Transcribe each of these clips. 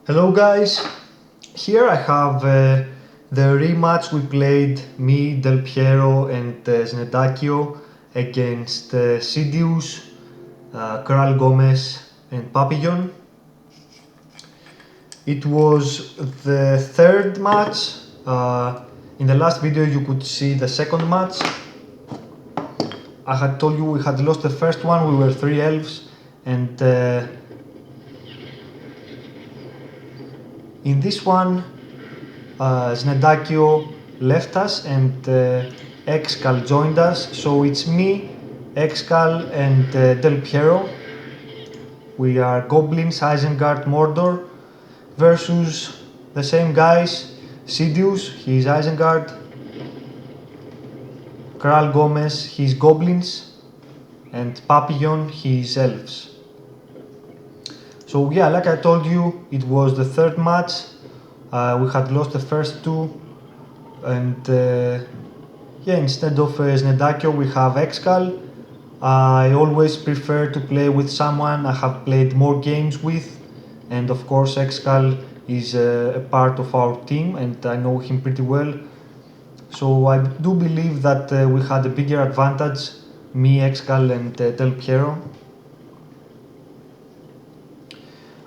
Hello guys, here I have the rematch we played, me, Del Piero and Znedakio against Sidious, Kral Gomes and Papillon. It was the third match. In the last video you could see the second match. I had told you we had lost the first one, we were 3 elves, and in this one Znedakio left us and Excal joined us, so it's me, Excal and Del Piero. We are Goblins, Isengard, Mordor versus the same guys, Sidious, he's Isengard, Kral Gomes, he's Goblins, and Papillon, he's Elves. So yeah, like I told you, it was the third match. We had lost the first two, and yeah, instead of Znedakio we have Excal. I always prefer to play with someone I have played more games with, and of course Excal is a part of our team and I know him pretty well. So I do believe that we had a bigger advantage, me, Excal and Del Piero.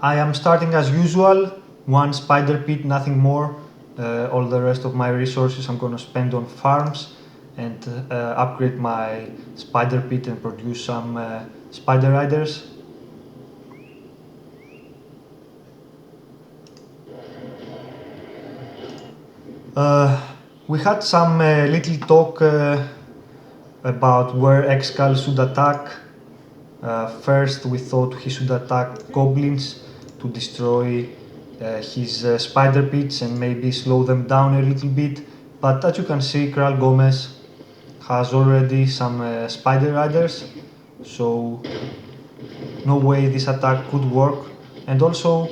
I am starting as usual, one spider pit, nothing more. All the rest of my resources I'm gonna spend on farms and upgrade my spider pit and produce some spider riders. We had some little talk about where Excal should attack. First we thought he should attack goblins to destroy his spider pits and maybe slow them down a little bit, but as you can see Kral Gomes has already some spider riders, so no way this attack could work. And also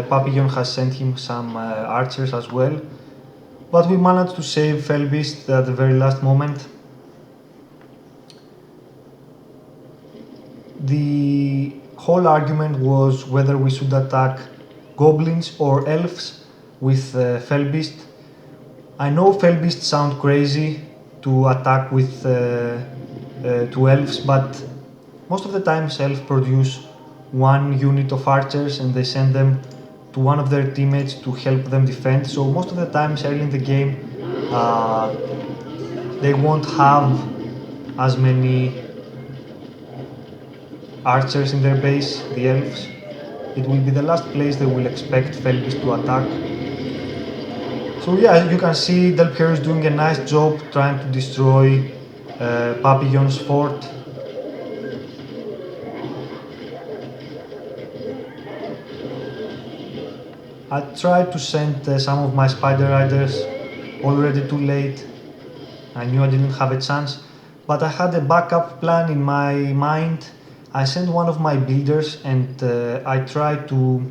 Papillon has sent him some archers as well, but we managed to save Felbeast at the very last moment. The whole argument was whether we should attack goblins or elves with Felbeast. I know Felbeast sound crazy to attack with two elves, but most of the times elves produce one unit of archers and they send them to one of their teammates to help them defend. So most of the times early in the game they won't have as many archers in their base, the elves. It will be the last place they will expect Felbeast to attack. So yeah, you can see Del Piero is doing a nice job trying to destroy Papillon's fort. I tried to send some of my spider riders, already too late. I knew I didn't have a chance, but I had a backup plan in my mind. I sent one of my builders and I tried to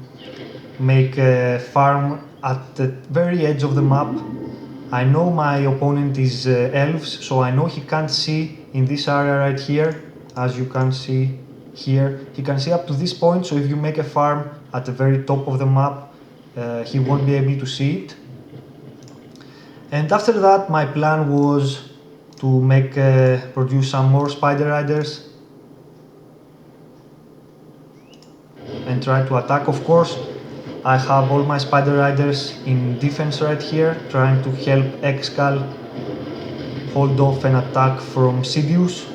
make a farm at the very edge of the map. I know my opponent is elves, so I know he can't see in this area right here. As you can see here, he can see up to this point, so if you make a farm at the very top of the map, he won't be able to see it. And after that my plan was to make produce some more spider riders and try to attack. Of course, I have all my spider riders in defense right here, trying to help Excal hold off an attack from Sidious.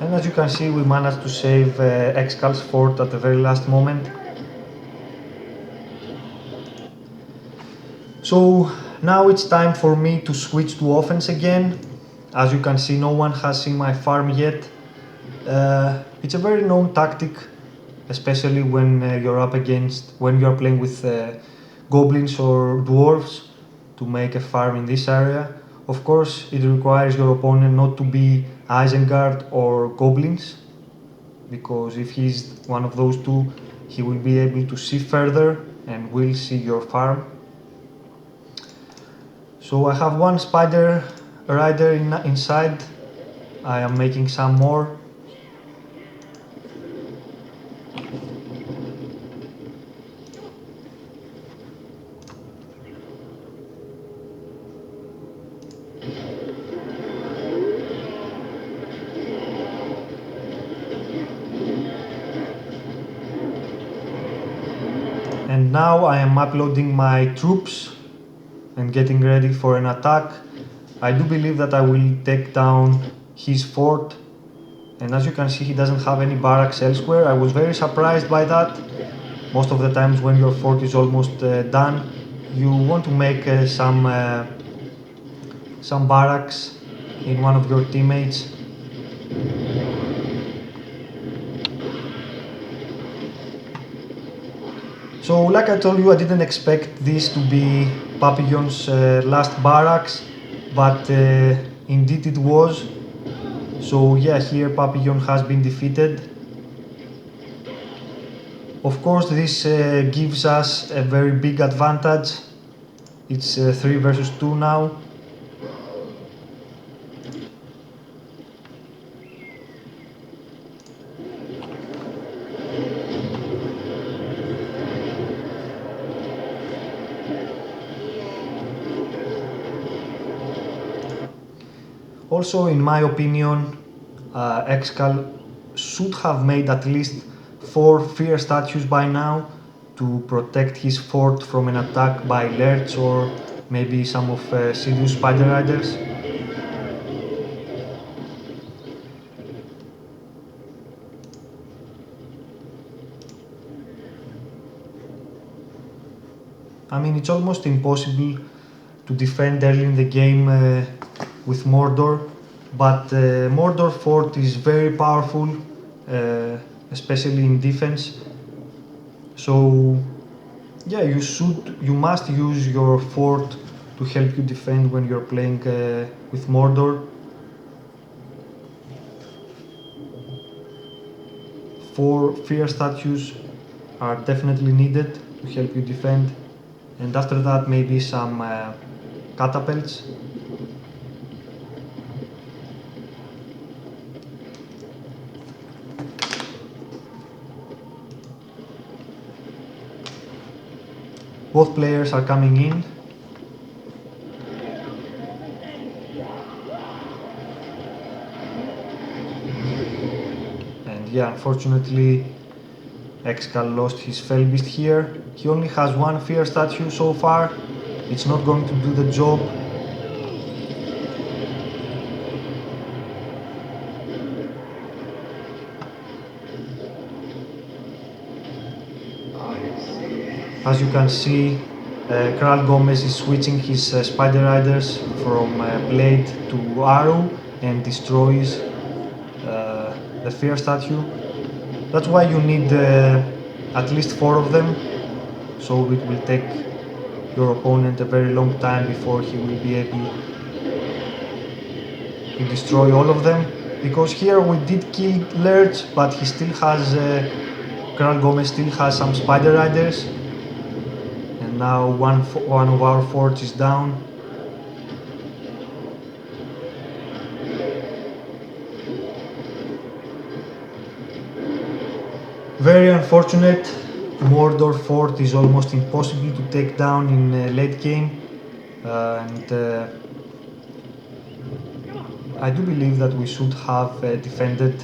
And as you can see, we managed to save Excal's fort at the very last moment. So now it's time for me to switch to offense again. As you can see, no one has seen my farm yet. It's a very known tactic, especially when when you are playing with goblins or dwarves, to make a farm in this area. Of course, it requires your opponent not to be Isengard or goblins, because if he's one of those two, he will be able to see further and will see your farm. So I have one spider rider inside. I am making some more. And now I am uploading my troops and getting ready for an attack. I do believe that I will take down his fort, and as you can see, he doesn't have any barracks elsewhere. I was very surprised by that. Most of the times when your fort is almost done, you want to make some barracks in one of your teammates. So like I told you, I didn't expect this to be Papillon's last barracks, but indeed it was. So yeah, here Papillon has been defeated. Of course, this gives us a very big advantage. It's 3 versus 2 now. Also, in my opinion, Excal should have made at least 4 fear statues by now to protect his fort from an attack by Lerts or maybe some of Sidious spider riders. I mean, it's almost impossible to defend early in the game with Mordor, but Mordor fort is very powerful, especially in defense. So yeah, you must use your fort to help you defend when you're playing with Mordor. 4 fear statues are definitely needed to help you defend, and after that maybe some catapults. Both players are coming in. And yeah, unfortunately, Excal lost his Felbeast here. He only has 1 fear statue so far. It's not going to do the job. As you can see, Kral Gomes is switching his spider riders from blade to arrow and destroys the fear statue. That's why you need at least 4 of them, so it will take your opponent a very long time before he will be able to destroy all of them. Because here we did kill Lerch, but he still has, Kral Gomes still has some spider riders. And now one of our forts is down. Very unfortunate. Mordor fort is almost impossible to take down in late game, and I do believe that we should have defended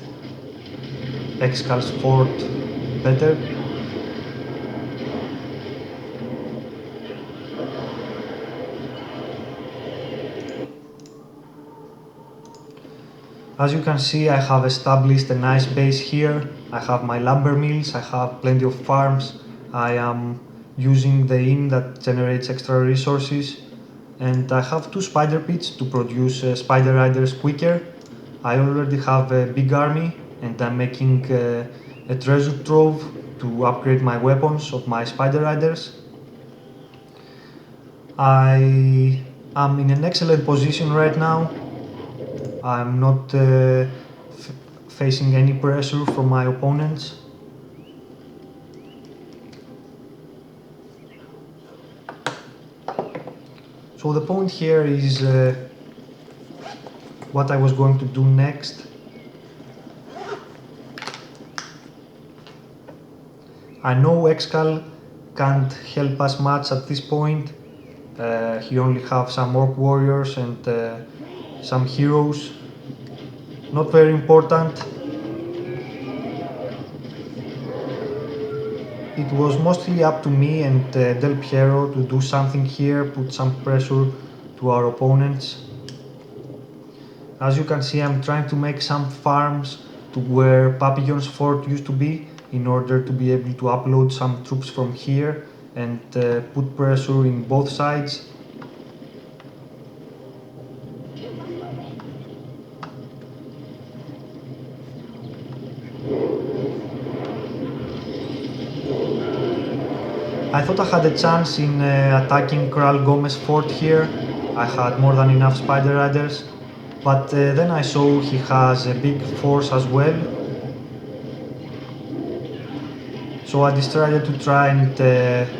Excal's fort better. As you can see, I have established a nice base here. I have my lumber mills, I have plenty of farms. I am using the inn that generates extra resources, and I have 2 spider pits to produce spider riders quicker. I already have a big army, and I'm making a treasure trove to upgrade my weapons of my spider riders. I am in an excellent position right now. I'm not facing any pressure from my opponents. So the point here is what I was going to do next. I know Excal can't help us much at this point. He only have some orc warriors and some heroes. Not very important. It was mostly up to me and Del Piero to do something here, put some pressure to our opponents. As you can see, I'm trying to make some farms to where Papillon's fort used to be in order to be able to upload some troops from here and put pressure in both sides. I thought I had a chance in attacking Kral Gomes fort here. I had more than enough spider riders, but then I saw he has a big force as well. So I decided to try and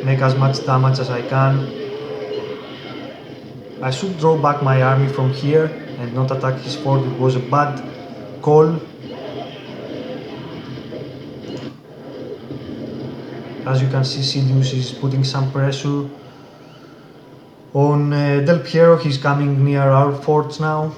make as much damage as I can. I should draw back my army from here and not attack his fort. It was a bad call. As you can see, Sidious is putting some pressure on Del Piero. He's coming near our forts now.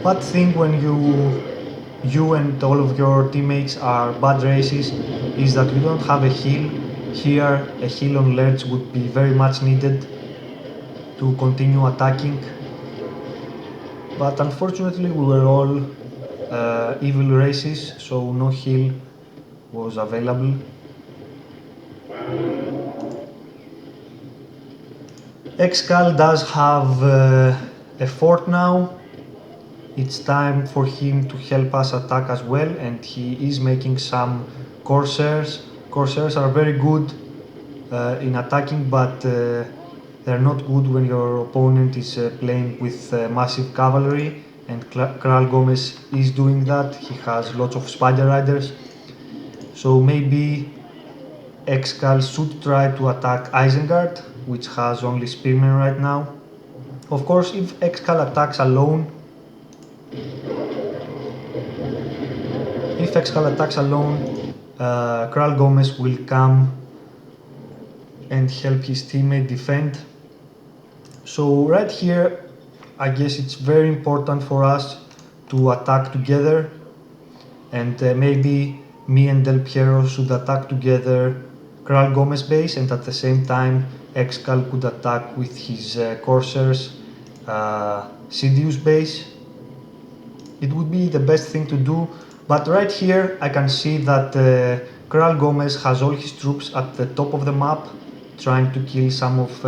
Bad thing when you and all of your teammates are bad races is that you don't have a heal. Here a heal on ledge would be very much needed to continue attacking, but unfortunately we were all evil races, so no heal was available. Excal does have a fort now. It's time for him to help us attack as well, and he is making some corsairs. Corsairs are very good in attacking, but they're not good when your opponent is playing with massive cavalry, and Kral Gomes is doing that. He has lots of spider riders, so maybe Excal should try to attack Isengard, which has only spearmen right now. Of course, if Excal attacks alone, Kral Gomes will come and help his teammate defend. So right here, I guess it's very important for us to attack together, and maybe me and Del Piero should attack together Kral Gomes base, and at the same time Excal could attack with his corsairs Sidious base. It would be the best thing to do, but right here I can see that Kral Gomes has all his troops at the top of the map, trying to kill some of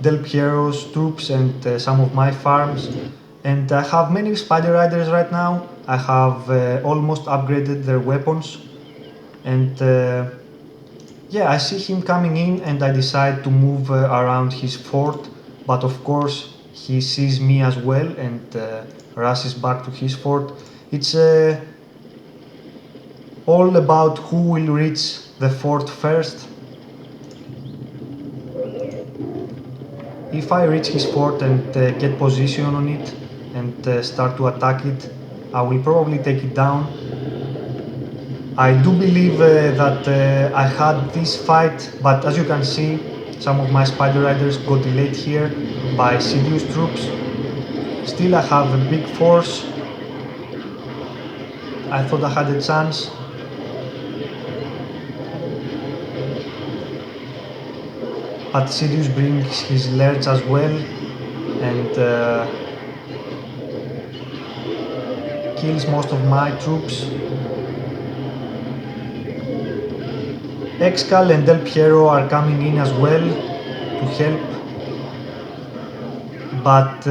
Del Piero's troops and some of my farms. And I have many spider riders right now. I have almost upgraded their weapons, and yeah, I see him coming in and I decide to move around his fort, but of course he sees me as well and rushes back to his fort. It's all about who will reach the fort first. If I reach his fort and get position on it and start to attack it, I will probably take it down. I do believe that I had this fight, but as you can see, some of my spider riders got delayed here by Sidious troops. Still I have a big force. I thought I had a chance. But Sidious brings his lurch as well and kills most of my troops. Excal and Piero are coming in as well to help. But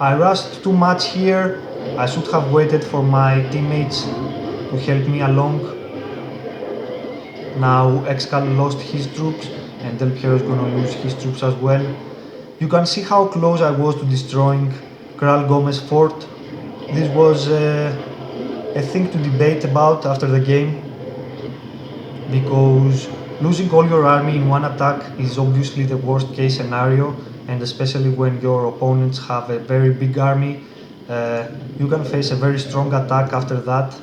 I rushed too much here. I should have waited for my teammates to help me along. Now Excal lost his troops and Piero is gonna lose his troops as well. You can see how close I was to destroying Kral Gomes fort. This was a thing to debate about after the game, because losing all your army in one attack is obviously the worst case scenario, and especially when your opponents have a very big army, you can face a very strong attack after that.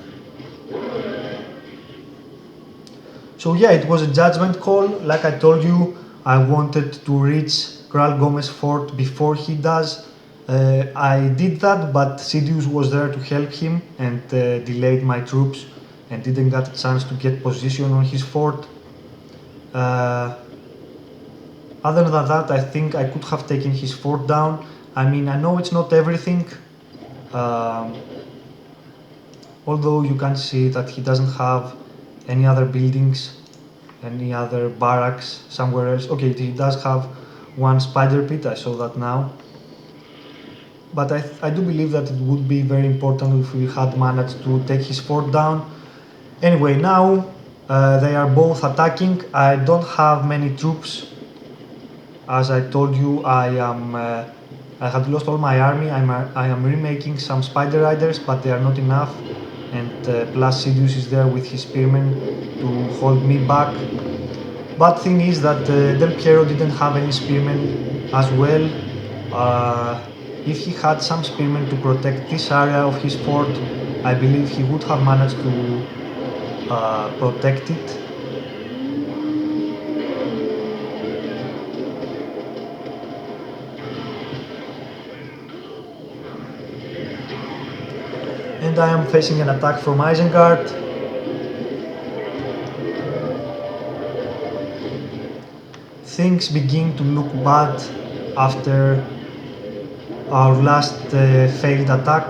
So yeah, it was a judgment call. Like I told you, I wanted to reach Kral Gomes fort before he does. I did that, but Sidious was there to help him and delayed my troops and didn't get a chance to get position on his fort. Other than that, I think I could have taken his fort down. I mean, I know it's not everything, although you can see that he doesn't have any other buildings, any other barracks somewhere else. Okay, he does have one spider pit, I saw that now. But I do believe that it would be very important if we had managed to take his fort down. Anyway, now they are both attacking. I don't have many troops. As I told you, I had lost all my army. I am remaking some spider riders, but they are not enough. And plus Sidious is there with his spearmen to hold me back. Bad thing is that Piero didn't have any spearmen as well. If he had some spearmen to protect this area of his fort, I believe he would have managed to protect it. And I am facing an attack from Isengard. Things begin to look bad after our last failed attack.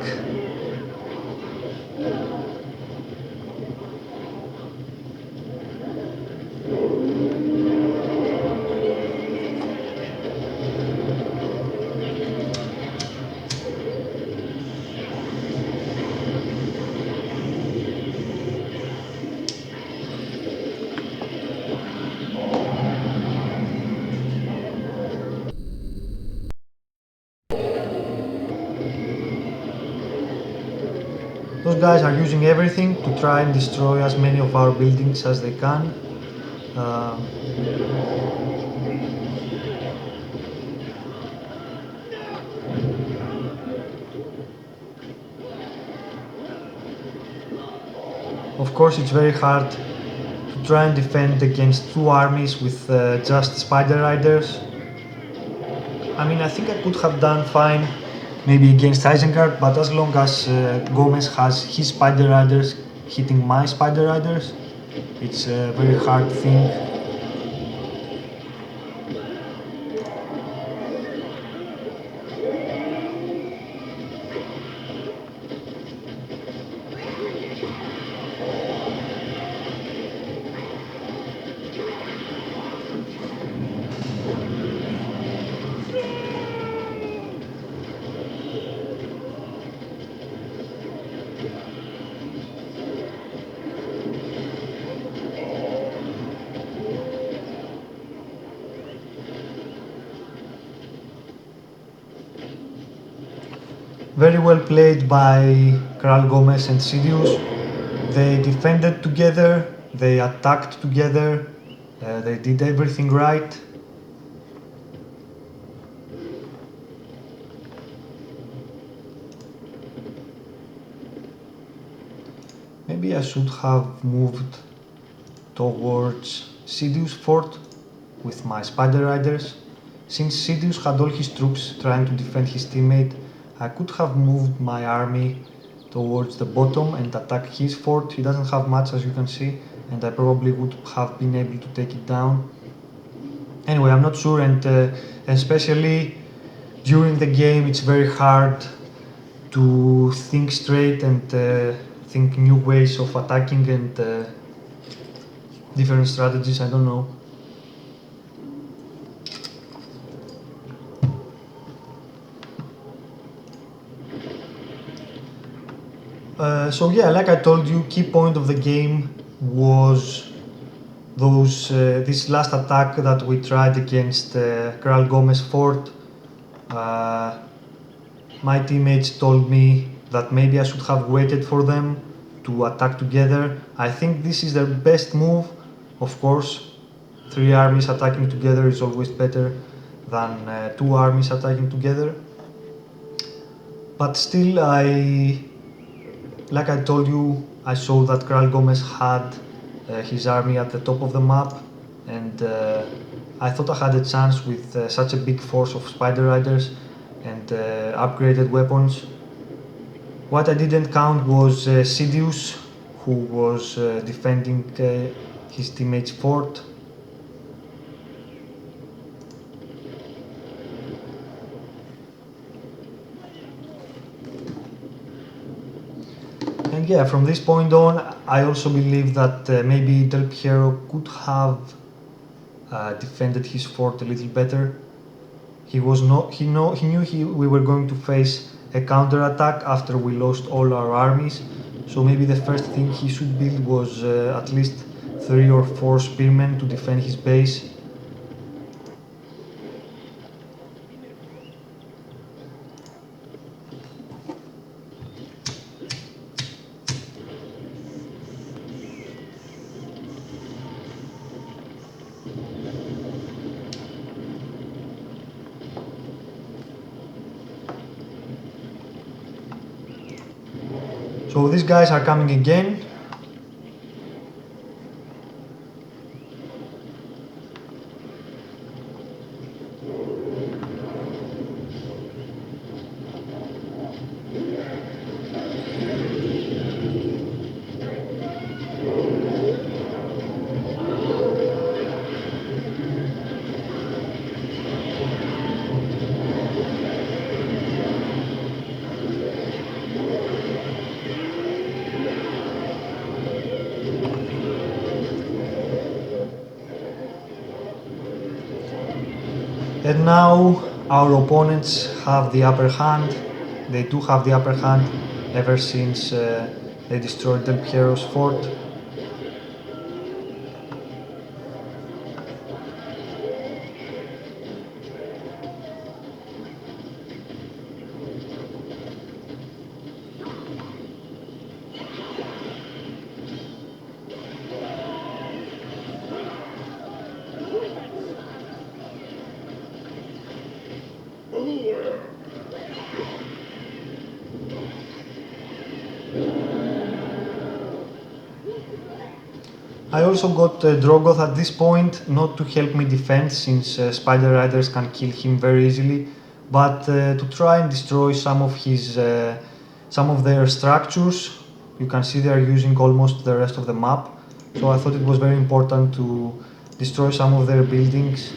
Those guys are using everything to try and destroy as many of our buildings as they can. Of course, it's very hard to try and defend against two armies with just spider riders. I mean, I think I could have done fine maybe against Isengard, but as long as Gomes has his spider riders hitting my spider riders, it's a very hard thing. Very well played by Kral Gomes and Sidious. They defended together, they attacked together, they did everything right. Maybe I should have moved towards Sidious fort with my spider riders. Since Sidious had all his troops trying to defend his teammate, I could have moved my army towards the bottom and attack his fort. He doesn't have much, as you can see, and I probably would have been able to take it down. Anyway, I'm not sure, and especially during the game it's very hard to think straight and think new ways of attacking and different strategies. I don't know. So yeah, like I told you, key point of the game was this last attack that we tried against Kral Gomes fort. My teammates told me that maybe I should have waited for them to attack together. I think this is their best move. Of course, 3 armies attacking together is always better than 2 armies attacking together. But still, like I told you, I saw that Kral Gomes had his army at the top of the map, and I thought I had a chance with such a big force of spider riders and upgraded weapons. What I didn't count was Sidious, who was defending his teammate's fort. And yeah, from this point on, I also believe that maybe Piero could have defended his fort a little better. He knew we were going to face a counter-attack after we lost all our armies, so maybe the first thing he should build was at least 3 or 4 spearmen to defend his base. So these guys are coming again. And now our opponents have the upper hand. They do have the upper hand ever since they destroyed Del Piero's fort. I also got Drogoth at this point, not to help me defend since Spider Riders can kill him very easily, but to try and destroy some of their structures. You can see they are using almost the rest of the map, so I thought it was very important to destroy some of their buildings.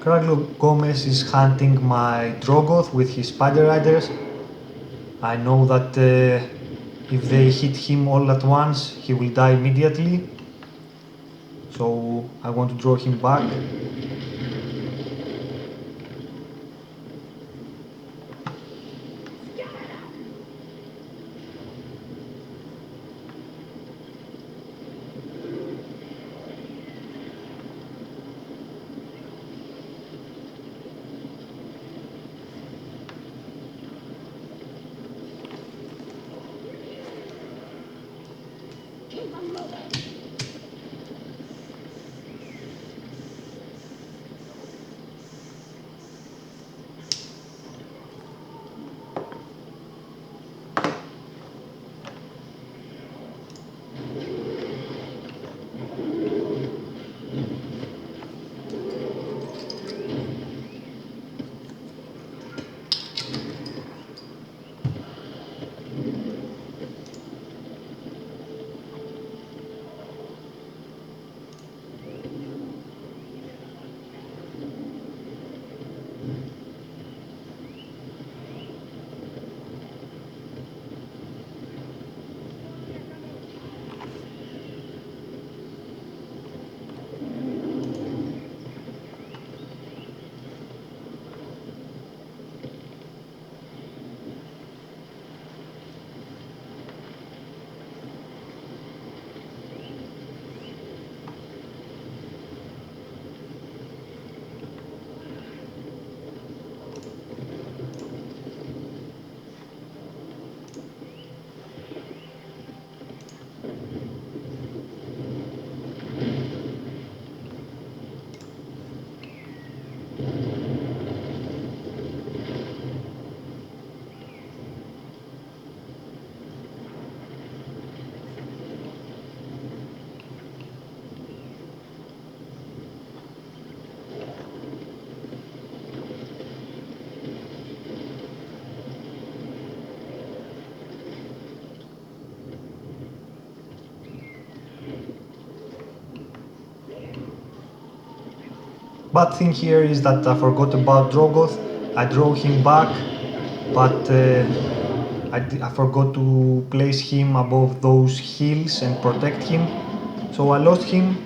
Kral Gomes is hunting my Drogoth with his Spider Riders. I know that if they hit him all at once, he will die immediately. So I want to draw him back. Bad thing here is that I forgot about Drogoth. I draw him back, but I forgot to place him above those hills and protect him. So I lost him.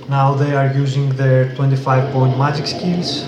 Now they are using their 25-point magic skills.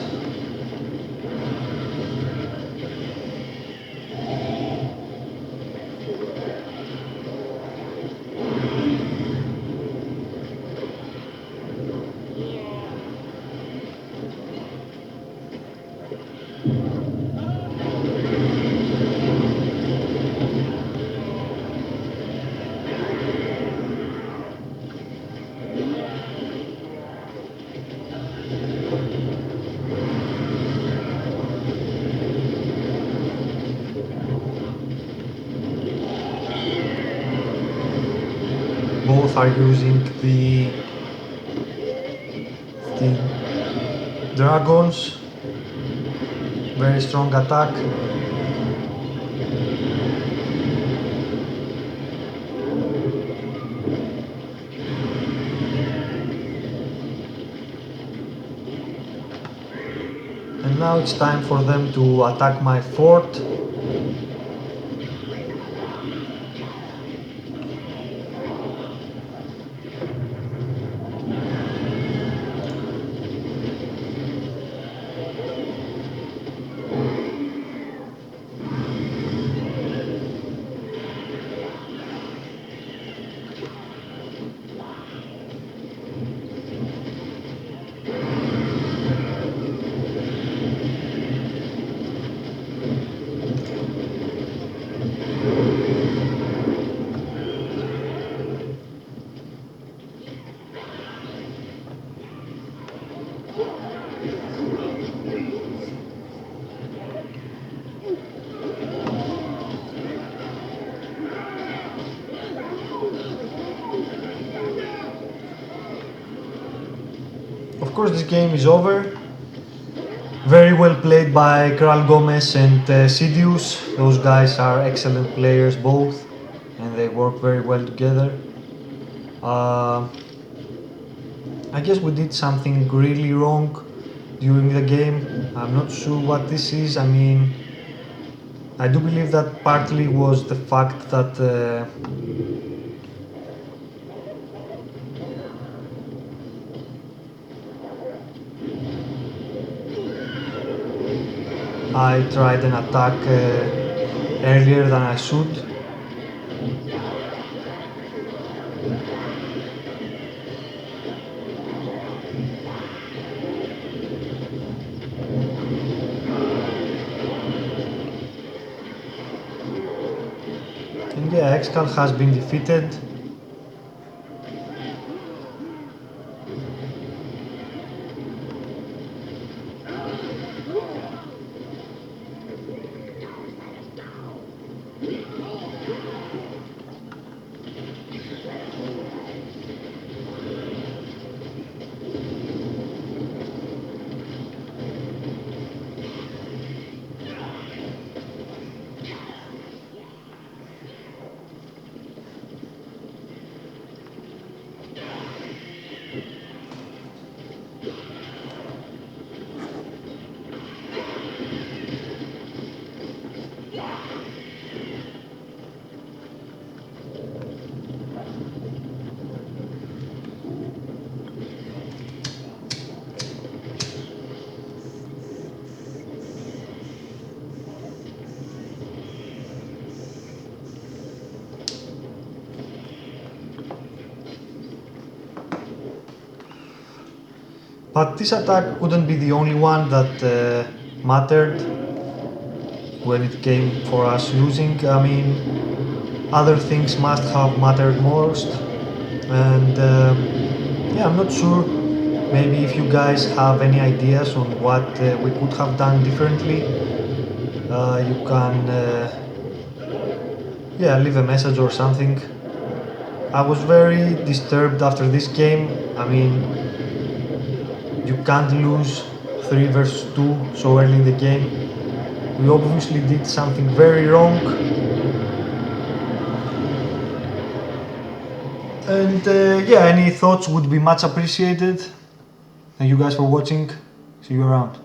Both are using the dragons. Very strong attack. And now it's time for them to attack my fort. Of course, this game is over. Very well played by Kral Gomes and Sidious. Those guys are excellent players both, and they work very well together. I guess we did something really wrong during the game. I'm not sure what this is. I mean, I do believe that partly was the fact that I tried an attack earlier than I should. And yeah, Excal has been defeated. But this attack couldn't be the only one that mattered when it came for us losing. I mean, other things must have mattered most. And yeah, I'm not sure. Maybe if you guys have any ideas on what we could have done differently, you can yeah, leave a message or something. I was very disturbed after this game. I mean, you can't lose 3 versus 2 so early in the game. We obviously did something very wrong. And yeah, any thoughts would be much appreciated. Thank you guys for watching. See you around.